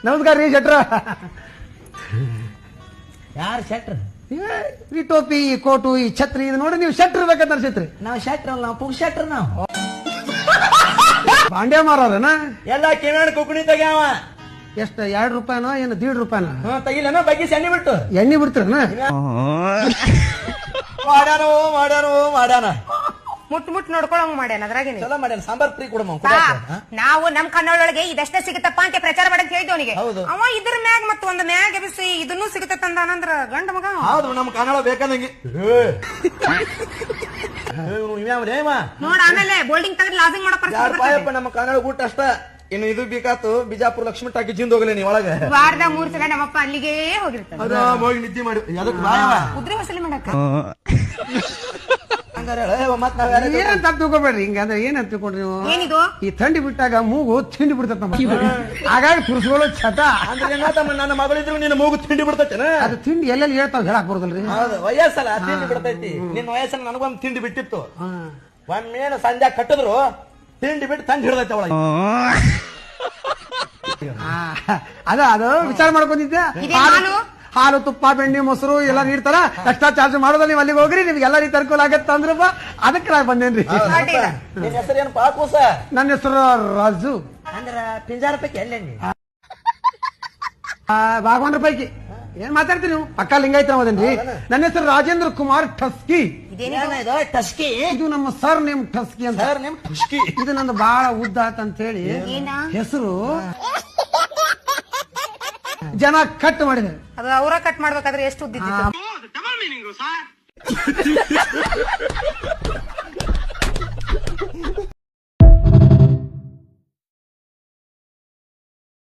ನಮಸ್ಕಾರ ರೀ ಶೆಟ್ರ. ಯಾರು ಶೆಟ್ರ್? ಈ ಟೋಪಿ, ಈ ಕೋಟು, ಈ ಛತ್ರಿ ಇದು ನೋಡಿ ನೀವು ಶೆಟ್ರ್ ಬೇಕಂತ ಅನ್ಸೈತ್ರಿ. ನಾವು ಶೆಟ್ರ್ ಅಲ್ಲ, ನಾವು ಪುಗ್ ಶೆಟ್ರ್. ನಾವು ಬಾಂಡ್ಯ ಮಾರನ ಎಲ್ಲ ಕಿವಣ ಕುಕ್ಕುಣಿ ತೆಗ್ಯಾವ. ಎಷ್ಟು 2 ರೂಪಾಯಿನೋ ಏನು 1.5 ರೂಪಾಯಿನ ತೆಗಿಲೇನೋ ಬಗ್ಗಿಸಿ ಎಣ್ಣೆ ಬಿಟ್ಟು ಎಣ್ಣೆ ಬಿಡ್ತೀರನ? ಮಾಡ್ಯಾನ ಮುಟ್ ನೋಡ್ಕೊಳಂಗ್ ಮಾಡ್ಯಾನ. ಅದ್ರಾಗೇನೆ ಚಲೋ ಮಾಡ್ಯಾನ. ಸಾಂಬಾರ್ ಫ್ರೀ ಕೊಡಮ್ಮ. ನಾವು ನಮ್ ಕನ್ನಡೊಳಗೆ ಇದಷ್ಟೇ ಸಿಗತ್ತಪ್ಪ ಅಂತ ಪ್ರಚಾರ ಮಾಡಕ್ ಹೇಳಿದ್ವಿ ಅವನಿಗೆ. ಹೌದು. ಅವ ಇದ್ರ ಮ್ಯಾಗ ಮತ್ತ ಒಂದು ಮ್ಯಾಗ ಎಬ್ಬಿಸಿ ಇದನ್ನು ಸಿಗತ್ತಂದ ಅಂದ್ರ ಗಂಡ ಮಗ. ಹೌದು, ನಮ್ ಕನ್ನಡ ಬೇಕಾದಂಗೆ ನೋಡ. ಆಮೇಲೆ ಬೋಲ್ಡಿಂಗ್ ತೆಗೆದು ಲಾಸಿಂಗ್ ಮಾಡೋ ಪರಿಸ್ಥಿತಿ. ನಮ್ಮ ಕನ್ನಡ ಊಟ ಅಷ್ಟ. ಇನ್ನು ಇದು ಬೇಕಾತು ಬಿಜಾಪುರ ಲಕ್ಷ್ಮಿ ಟಾಕಿ ಜಿಂದ ಹೋಗಲಿ ನೀ ಒಳಗೆ. ವಾರದಾಗ 3 ಸಲ ನಮ್ಮಪ್ಪ ಅಲ್ಲಿಗೆ ಹೋಗಿರ್ತಾನೆ. ಹೋಗಿ ನಿದ್ದೆ ಮಾಡಿ ಕುದುರೆ ವಸೂಲಿ ಮಾಡಕ. ಏನಂತ ತಿಳ್ಕೊಬೇಡ್ರಿ. ಹಿಂಗಂದ್ರೆ ಏನಂತ ತಿಳ್ಕೊಂಡ್ರಿ ನೀವು? ಏನಿದು? ಈ ಥಂಡಿ ಬಿಟ್ಟಾಗ ಮೂಗು ತಿಂಡಿ ಬಿಡ್ತೈತ. ಹಾಗಾಗಿ ಪುರುಷಗಳು ಚಟ ಅಂದ್ರೆ ನನ್ನ ಮಗಳಿದ್ರು ನಿನ್ನ ಮೂಗು ತಿಂಡಿ ಬಿಡ್ತೈತೇನ? ಅದು ತಿಂಡಿ ಎಲ್ಲೆಲ್ಲಿ ಹೇಳ್ತಾವ ಹೇಳಕ್ ಬರೋದಲ್ರಿ. ಹೌದು, ವಯಸ್ಸಲ್ಲ ತಿಂಡಿ ಬಿಡ್ತೈತಿ. ನಿನ್ನ ವಯಸ್ಸಲ್ಲಿ ನನಗೊಂದು ತಿಂಡಿ ಬಿಟ್ಟಿತ್ತು. ಒಮ್ಮೇನು ಸಂಜೆ ಕಟ್ಟಿದ್ರು ತಿಂಡಿ ಬಿಟ್ಟು ತಂದು ಹಿಡ್ದೈತೆ ಒಳಗೆ. ಅದು ವಿಚಾರ ಮಾಡ್ಕೊಂಡಿದ್ದೆ. ಹಾಲು, ತುಪ್ಪ, ಬೆಣ್ಣೆ, ಮೊಸರು ಎಲ್ಲ ನೀಡ್ತಾರ. ಎಕ್ಸ್ಟ್ರಾ ಚಾರ್ಜ್ ಮಾಡೋದಲ್ಲ. ನೀವು ಅಲ್ಲಿಗೆ ಹೋಗ್ರಿ, ನಿಮ್ಗೆ ಎಲ್ಲ ರೀತಿ ಅನುಕೂಲ ಆಗತ್ತ ಅಂದ್ರಪ್ಪ. ಅದಕ್ಕೆ ನಾ ಬಂದೇನ್ರಿ. ನಿನ್ನ ಹೆಸರೇನು ಪಾಕೂಸ? ನನ್ನ ಹೆಸರು ರಾಜು. ಅಂದ್ರ ಪಿಂಜಾರ ಪೈಕಿ ಎಲ್ಲ ಭಾಗವನ್ರ ಪೈಕಿ. ಏನ್ ಮಾತಾಡ್ತೀರಿ ನೀವು? ಪಕ್ಕ ಲಿಂಗಾಯತ ಓದೇನ್ರಿ. ನನ್ನ ಹೆಸರು ರಾಜೇಂದ್ರ ಕುಮಾರ್ ಟಸ್ಕಿ. ಟಸ್ಕಿ. ಇದು ನಮ್ಮ ಸರ್ ನೇಮ್ ಟಸ್ಕಿ ಅಂತ. ಸರ್ ನೇಮ್ ಟಸ್ಕಿ. ಇದು ನಂದು ಬಹಳ ಉದ್ದ ಅಂತ ಹೇಳಿ ಹೆಸರು ಜನ ಕಟ್ ಮಾಡಿದ್ದಾರೆ. ಅದು ಅವರ ಕಟ್ ಮಾಡ್ಬೇಕಾದ್ರೆ ಎಷ್ಟು ಉದ್ದಿತ್ತು?